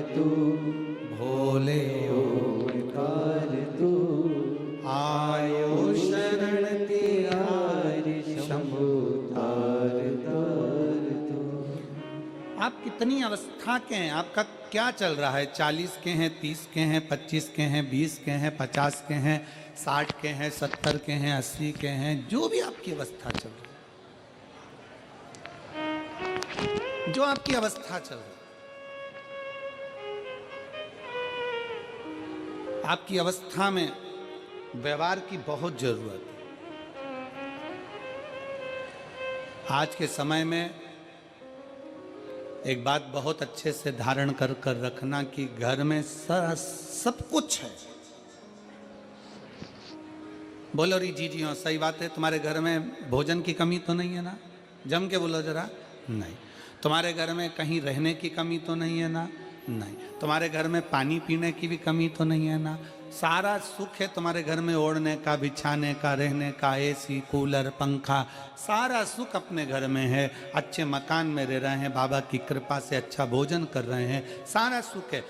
तू, भोले ओंकार तू, आयो शरण तिहारी शंभु तार तार तू। आप कितनी अवस्था के हैं? आपका क्या चल रहा है? 40 के हैं, 30 के हैं, 25 के हैं, 20 के हैं, 50 के हैं, 60 के हैं, 70 के हैं, 80 के हैं, जो भी आपकी अवस्था चल रही है, जो आपकी अवस्था चल रही है, आपकी अवस्था में व्यवहार की बहुत जरूरत है। आज के समय में एक बात बहुत अच्छे से धारण कर कर रखना कि घर में सारा सब कुछ है। बोलो री जी हाँ, सही बात है। तुम्हारे घर में भोजन की कमी तो नहीं है ना? जम के बोलो जरा। नहीं। तुम्हारे घर में कहीं रहने की कमी तो नहीं है ना? नहीं। तुम्हारे घर में पानी पीने की भी कमी तो नहीं है ना? सारा सुख है तुम्हारे घर में, ओढ़ने का, बिछाने का, रहने का, एसी, कूलर, पंखा, सारा सुख अपने घर में है। अच्छे मकान में रह रहे हैं, बाबा की कृपा से अच्छा भोजन कर रहे हैं, सारा सुख है।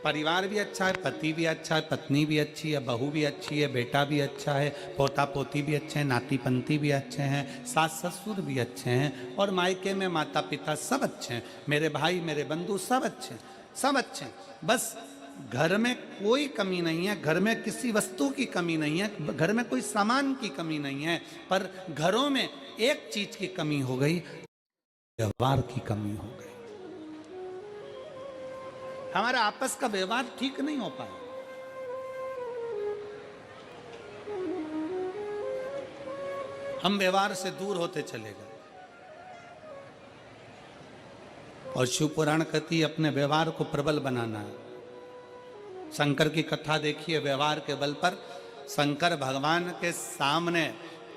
परिवार भी अच्छा है, पति भी अच्छा है, पत्नी भी अच्छी है, बहू भी अच्छी है, बेटा भी अच्छा है, पोता पोती भी अच्छे हैं, नाती पंती भी अच्छे हैं, सास ससुर भी अच्छे हैं, और मायके में माता पिता सब अच्छे हैं, मेरे भाई मेरे बंधु सब अच्छे हैं, सब अच्छे हैं। बस घर में कोई कमी नहीं है, घर में किसी वस्तु की कमी नहीं है, घर में कोई सामान की कमी नहीं है, पर घरों में एक चीज की कमी हो गई, व्यवहार की कमी हो गई। हमारा आपस का व्यवहार ठीक नहीं हो पाया। हम व्यवहार से दूर होते चले गए। और शिव पुराण कहती है अपने व्यवहार को प्रबल बनाना है। शंकर की कथा देखिए, व्यवहार के बल पर शंकर भगवान के सामने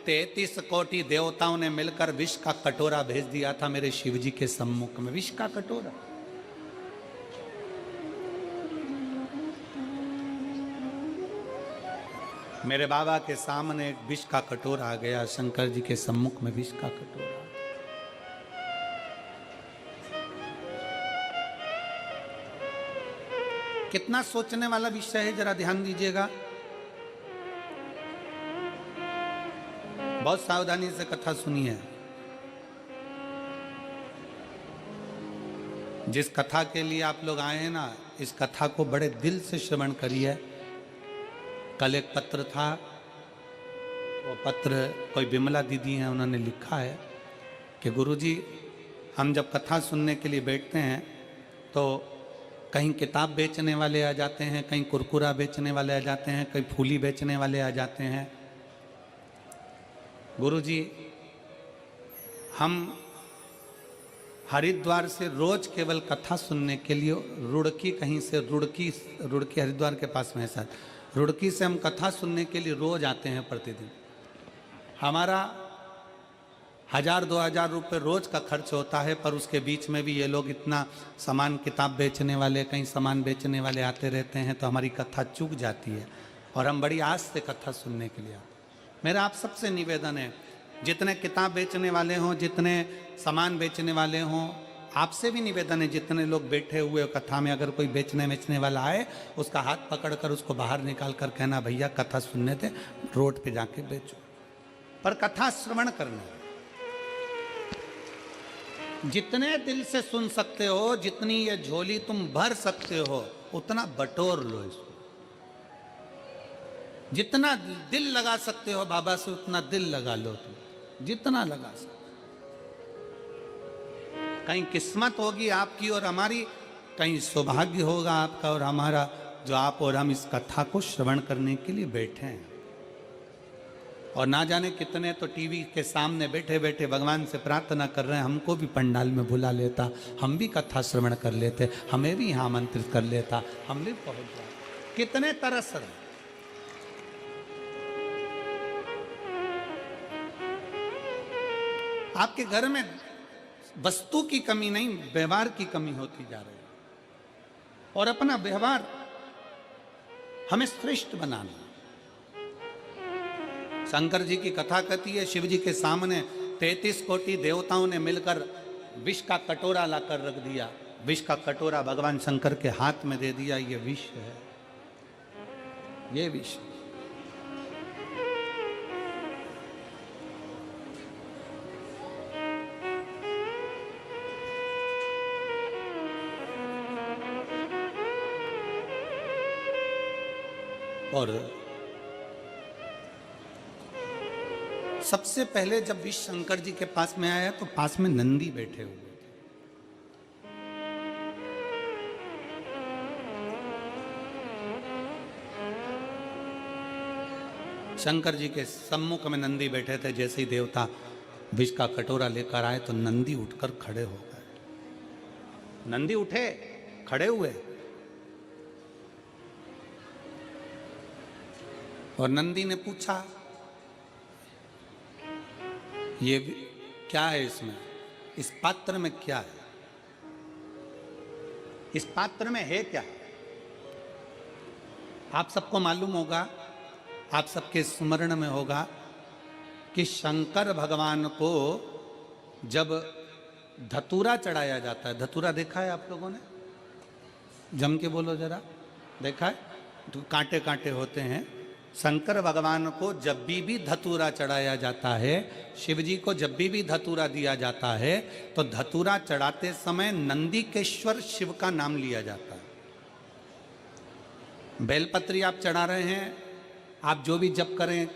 33 कोटि देवताओं ने मिलकर विष का कटोरा भेज दिया था मेरे शिव जी के सम्मुख में। विष का कटोरा, मेरे बाबा के सामने एक विष का कटोरा आ गया, शंकर जी के सम्मुख में विष का कटोरा। कितना सोचने वाला विषय है, जरा ध्यान दीजिएगा। बहुत सावधानी से कथा सुनिए। जिस कथा के लिए आप लोग आए हैं ना, इस कथा को बड़े दिल से श्रवण करिए। कल एक पत्र था, वो पत्र कोई विमला दीदी हैं, उन्होंने लिखा है कि गुरुजी, हम जब कथा सुनने के लिए बैठते हैं तो कहीं किताब बेचने वाले आ जाते हैं, कहीं कुरकुरा बेचने वाले आ जाते हैं, कहीं फूली बेचने वाले आ जाते हैं। गुरुजी, हम हरिद्वार से रोज केवल कथा सुनने के लिए रुड़की, कहीं से रुड़की हरिद्वार के पास में है सर, रुड़की से हम कथा सुनने के लिए रोज आते हैं प्रतिदिन। हमारा 1000-2000 रुपये रोज का खर्च होता है, पर उसके बीच में भी ये लोग इतना सामान, किताब बेचने वाले, कहीं सामान बेचने वाले आते रहते हैं, तो हमारी कथा चूक जाती है और हम बड़ी आस से कथा सुनने के लिए आते हैं। मेरा आप सबसे निवेदन है, जितने किताब बेचने वाले हों, जितने सामान बेचने वाले हों, आपसे भी निवेदन है, जितने लोग बैठे हुए कथा में, अगर कोई बेचने वाला आए, उसका हाथ पकड़कर उसको बाहर निकाल कर कहना, भैया कथा सुनने थे, रोड पे जाके बेचो, पर कथा श्रवण करना। जितने दिल से सुन सकते हो, जितनी ये झोली तुम भर सकते हो, उतना बटोर लो इसको। जितना दिल लगा सकते हो बाबा से, उतना दिल लगा लो तुम, जितना लगा सकते। कहीं किस्मत होगी आपकी और हमारी, कहीं सौभाग्य होगा आपका और हमारा, जो आप और हम इस कथा को श्रवण करने के लिए बैठे हैं। और ना जाने कितने तो टीवी के सामने बैठे बैठे भगवान से प्रार्थना कर रहे हैं, हमको भी पंडाल में बुला लेता, हम भी कथा श्रवण कर लेते, हमें भी यहाँ आमंत्रित कर लेता, हम भी पहुंच जाते। कितने तरस रहे। आपके घर में वस्तु की कमी नहीं, व्यवहार की कमी होती जा रही है। और अपना व्यवहार हमें श्रेष्ठ बनाना। शंकर जी की कथा कहती है, शिव जी के सामने 33 कोटि देवताओं ने मिलकर विष का कटोरा लाकर रख दिया। विष का कटोरा भगवान शंकर के हाथ में दे दिया, ये विष है, ये विष। और सबसे पहले जब विष शंकर जी के पास में आया तो पास में नंदी बैठे हुए थे। शंकर जी के सम्मुख में नंदी बैठे थे। जैसे ही देवता विष का कटोरा लेकर आए तो नंदी उठकर खड़े हो गए। नंदी उठे, खड़े हुए, और नंदी ने पूछा, ये क्या है, इसमें, इस पात्र में क्या है, इस पात्र में है क्या? आप सबको मालूम होगा, आप सबके स्मरण में होगा कि शंकर भगवान को जब धतूरा चढ़ाया जाता है, धतूरा देखा है आप लोगों ने? जम के बोलो जरा, देखा है? तो कांटे कांटे होते हैं। शंकर भगवान को जब भी धतूरा चढ़ाया जाता है, शिव जी को जब भी धतूरा दिया जाता है, तो धतूरा चढ़ाते समय नंदीकेश्वर शिव का नाम लिया जाता है। बेलपत्री आप चढ़ा रहे हैं, आप जो भी जप करें,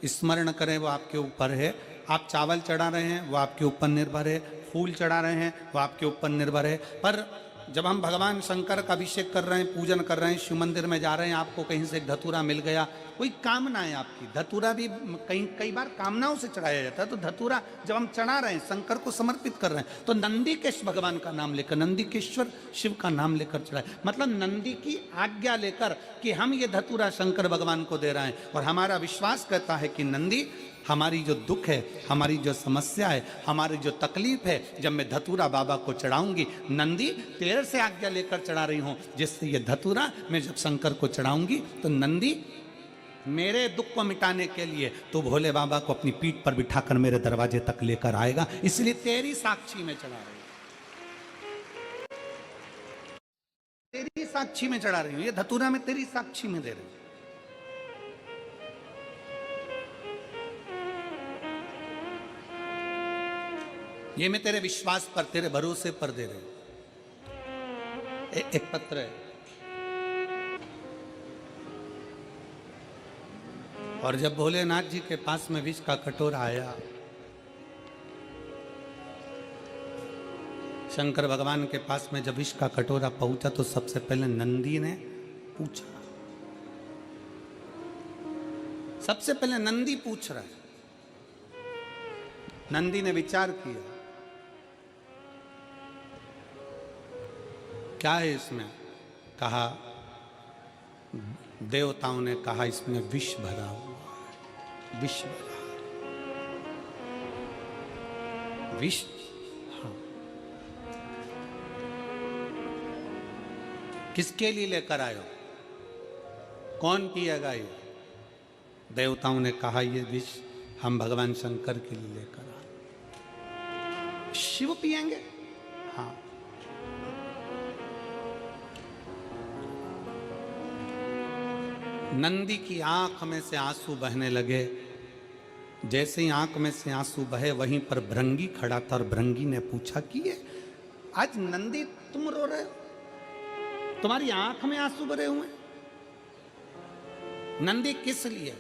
स्मरण करें, वो आपके ऊपर है। आप चावल चढ़ा रहे हैं, वो आपके ऊपर निर्भर है। फूल चढ़ा रहे हैं, वो आपके ऊपर निर्भर है। पर जब हम भगवान शंकर का अभिषेक कर रहे हैं, पूजन कर रहे हैं, शिव मंदिर में जा रहे हैं, आपको कहीं से एक धतूरा मिल गया, कोई कामना है आपकी, धतूरा भी कई बार कामनाओं से चढ़ाया जाता है। तो धतूरा जब हम चढ़ा रहे हैं, शंकर को समर्पित कर रहे हैं, तो नंदीकेश्वर भगवान का नाम लेकर, नंदीकेश्वर शिव का नाम लेकर चढ़ाए, मतलब नंदी की आज्ञा लेकर कि हम ये धतूरा शंकर भगवान को दे रहे हैं। और हमारा विश्वास कहता है कि नंदी, हमारी जो दुख है, हमारी जो समस्या है, हमारी जो तकलीफ है, जब मैं धतूरा बाबा को चढ़ाऊंगी, नंदी तेरे से आज्ञा लेकर चढ़ा रही हूं, जिससे ये धतूरा मैं जब शंकर को चढ़ाऊंगी तो नंदी मेरे दुख को मिटाने के लिए तो भोले बाबा को अपनी पीठ पर बिठाकर मेरे दरवाजे तक लेकर आएगा, इसलिए तेरी साक्षी में चढ़ा रही हूं, तेरी साक्षी में चढ़ा रही हूं, ये धतूरा मैं तेरी साक्षी में दे रही हूं। ये मैं तेरे विश्वास पर, तेरे भरोसे पर दे रहे हूं। एक पत्र है, और जब भोलेनाथ जी के पास में विष का कटोरा आया, शंकर भगवान के पास में जब विष का कटोरा पहुंचा, तो सबसे पहले नंदी ने पूछा, सबसे पहले नंदी पूछ रहा है। नंदी ने विचार किया, क्या है इसमें? कहा, देवताओं ने कहा इसमें विष भरा हुआ है, विष भरा, विष। हाँ, किसके लिए लेकर आयो? कौन पिएगा ये? देवताओं ने कहा ये विष हम भगवान शंकर के लिए लेकर आए। शिव पिएंगे? हाँ। नंदी की आंख में से आंसू बहने लगे। जैसे ही आंख में से आंसू बहे, वहीं पर भृंगी खड़ा था, और भृंगी ने पूछा कि ये आज नंदी तुम रो रहे हो, तुम्हारी आंख में आंसू भरे हुए? नंदी किस लिए?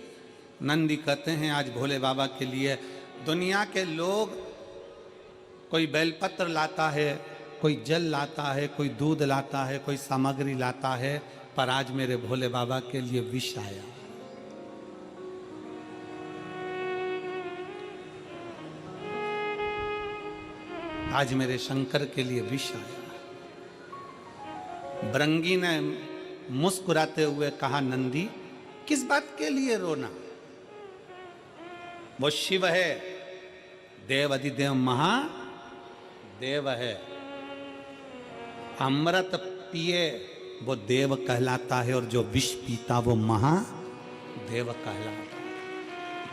नंदी कहते हैं आज भोले बाबा के लिए। दुनिया के लोग, कोई बेलपत्र लाता है, कोई जल लाता है, कोई दूध लाता है, कोई सामग्री लाता है, पर आज मेरे भोले बाबा के लिए विष आया। आज मेरे शंकर के लिए विष आया। भृंगी ने मुस्कुराते हुए कहा, नंदी किस बात के लिए रोना? वो शिव है, देव अधिदेव महादेव है। अमृत पिए वो देव कहलाता है, और जो विष पीता वो महादेव कहलाता है।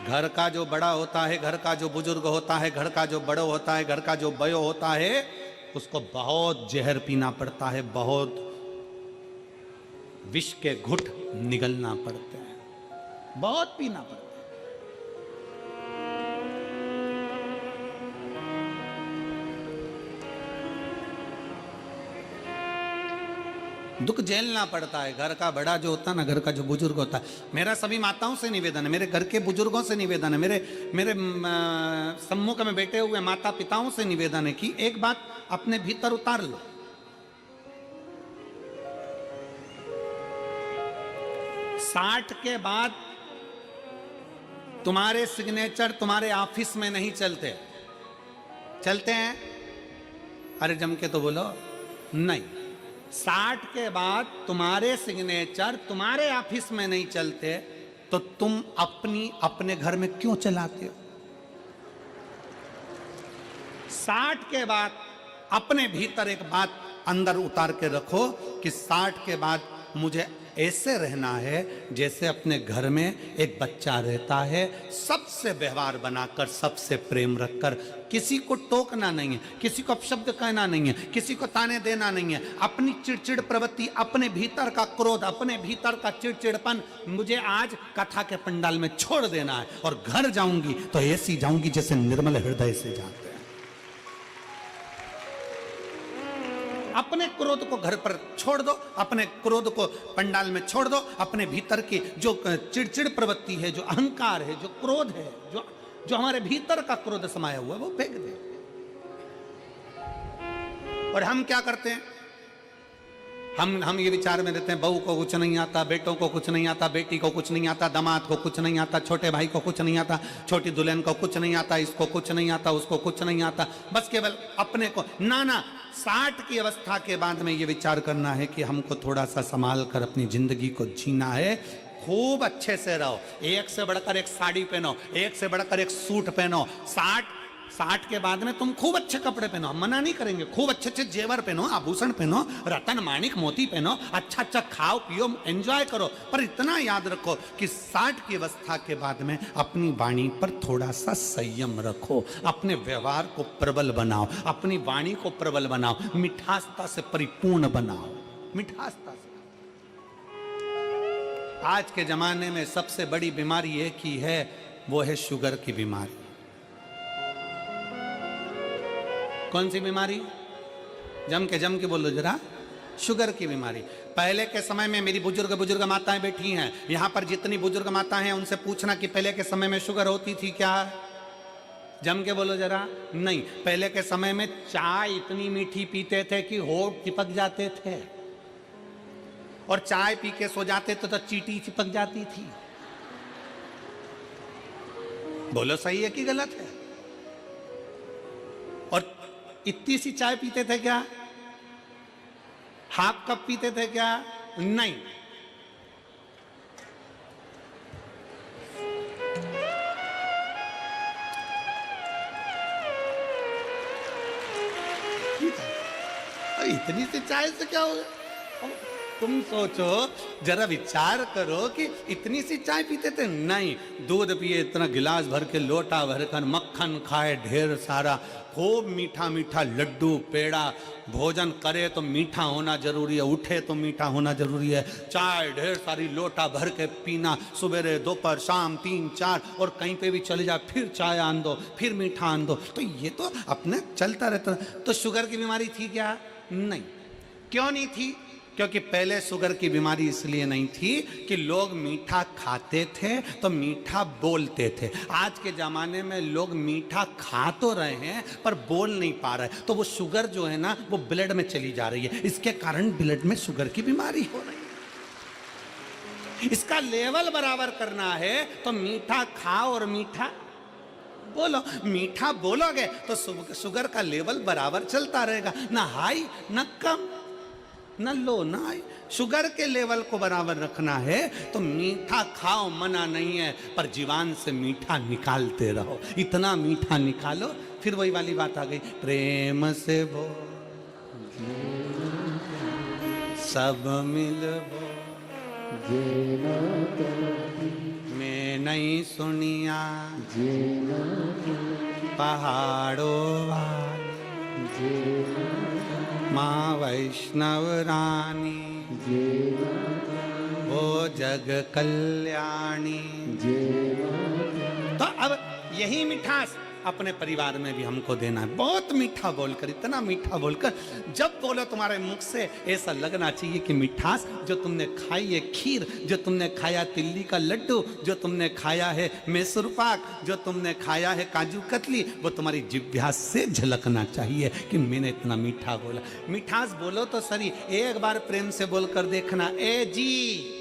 घर का जो बड़ा होता है, घर का जो बुजुर्ग होता है, घर का जो बड़ो होता है, घर का जो बयो होता है, उसको बहुत जहर पीना पड़ता है, बहुत विष के घुट निगलना पड़ते हैं, बहुत पीना पड़ता है। दुख झेलना पड़ता है। घर का बड़ा जो होता है ना, घर का जो बुजुर्ग होता है, मेरा सभी माताओं से निवेदन है, मेरे घर के बुजुर्गों से निवेदन है, मेरे सम्मुख में बैठे हुए माता पिताओं से निवेदन है कि एक बात अपने भीतर उतार लो। 60 के बाद तुम्हारे सिग्नेचर तुम्हारे ऑफिस में नहीं चलते, चलते हैं? अरे जम के तो बोलो नहीं। 60 के बाद तुम्हारे सिग्नेचर तुम्हारे ऑफिस में नहीं चलते तो तुम अपने घर में क्यों चलाते हो? 60 के बाद अपने भीतर एक बात अंदर उतार के रखो कि 60 के बाद मुझे ऐसे रहना है जैसे अपने घर में एक बच्चा रहता है, सबसे व्यवहार बनाकर, सबसे प्रेम रखकर, किसी को टोकना नहीं है, किसी को अपशब्द कहना नहीं है, किसी को ताने देना नहीं है। अपनी चिड़चिड़ प्रवृत्ति, अपने भीतर का क्रोध, अपने भीतर का चिड़चिड़पन मुझे आज कथा के पंडाल में छोड़ देना है और घर जाऊंगी तो ऐसी जाऊंगी जैसे निर्मल हृदय से जाते हैं। अपने क्रोध को घर पर छोड़ दो, अपने क्रोध को पंडाल में छोड़ दो, अपने भीतर की जो चिड़चिड़ प्रवृत्ति है, जो अहंकार है, जो क्रोध है, जो हमारे भीतर का क्रोध समाया हुआ है, वो फेंक दे। और हम क्या करते हैं? हम ये विचार में रहते हैं, बहू को कुछ नहीं आता, बेटों को कुछ नहीं आता, बेटी को कुछ नहीं आता, दामाद को कुछ नहीं आता, छोटे भाई को कुछ नहीं आता, छोटी दुल्हन को कुछ नहीं आता, इसको कुछ नहीं आता, उसको कुछ नहीं आता, बस केवल अपने को। ना 60 की अवस्था के बाद में ये विचार करना है कि हमको थोड़ा सा संभाल कर अपनी जिंदगी को जीना है। खूब अच्छे से रहो, एक से बढ़कर एक साड़ी पहनो, एक से बढ़कर एक सूट पहनो। 60 के बाद में तुम खूब अच्छे कपड़े पहनो, हम मना नहीं करेंगे, खूब अच्छे अच्छे जेवर पहनो, आभूषण पहनो, रतन माणिक मोती पहनो, अच्छा अच्छा खाओ पियो, एंजॉय करो। पर इतना याद रखो कि 60 की अवस्था के बाद में अपनी वाणी पर थोड़ा सा संयम रखो, अपने व्यवहार को प्रबल बनाओ, अपनी वाणी को प्रबल बनाओ, मिठासता से परिपूर्ण बनाओ, मिठासता से। आज के जमाने में सबसे बड़ी बीमारी एक ही है, वो है शुगर की बीमारी। कौन सी बीमारी? जम के बोलो जरा। शुगर की बीमारी। पहले के समय में मेरी बुजुर्ग माताएं बैठी हैं यहां पर, जितनी बुजुर्ग माताएं हैं उनसे पूछना कि पहले के समय में शुगर होती थी क्या? जम के बोलो जरा। नहीं, पहले के समय में चाय इतनी मीठी पीते थे कि होठ चिपक जाते थे, और चाय पी के सो जाते थे तो चींटी चिपक जाती थी। बोलो सही है कि गलत है? और इतनी सी चाय पीते थे क्या? हाफ कप पीते थे क्या? नहीं। इतनी सी चाय से क्या होगा? तुम सोचो जरा, विचार करो कि इतनी सी चाय पीते थे। नहीं, दूध पिए इतना गिलास भर के, लोटा भरकर, मक्खन खाए ढेर सारा, खूब मीठा मीठा लड्डू पेड़ा, भोजन करे तो मीठा होना जरूरी है, उठे तो मीठा होना जरूरी है, चाय ढेर सारी लोटा भर के पीना, सुबह दोपहर शाम 3-4, और कहीं पे भी चले जाए फिर चाय आन दो, फिर मीठा आन दो। तो ये तो अपने चलता रहता। तो शुगर की बीमारी थी क्या? नहीं। क्यों नहीं थी? क्योंकि पहले शुगर की बीमारी इसलिए नहीं थी कि लोग मीठा खाते थे तो मीठा बोलते थे। आज के ज़माने में लोग मीठा खा तो रहे हैं पर बोल नहीं पा रहे, तो वो शुगर जो है ना वो ब्लड में चली जा रही है, इसके कारण ब्लड में शुगर की बीमारी हो रही है। इसका लेवल बराबर करना है तो मीठा खाओ और मीठा बोलो। मीठा बोलोगे तो शुगर का लेवल बराबर चलता रहेगा, ना हाई ना कम, न लो ना हाई। शुगर के लेवल को बराबर रखना है तो मीठा खाओ, मना नहीं है, पर जीवान से मीठा निकालते रहो, इतना मीठा निकालो। फिर वही वाली बात आ गई, प्रेम से वो सब मिलबो, मैं नहीं सुनिया पहाड़ों वाले, माँ वैष्णव रानी, जय माता, वो जग कल्याणी। जय माता। तो अब यही मिठास अपने परिवार में भी हमको देना है। बहुत मीठा बोलकर, इतना मीठा बोलकर, जब बोलो तुम्हारे मुख से ऐसा लगना चाहिए कि मिठास जो तुमने खाई है खीर, जो तुमने खाया तिल्ली का लड्डू, जो तुमने खाया है मैसूर पाक, जो तुमने खाया है काजू कतली, वो तुम्हारी जिह्वा से झलकना चाहिए कि मैंने इतना मीठा बोला। मिठास बोलो तो सही, एक बार प्रेम से बोलकर देखना, ए जी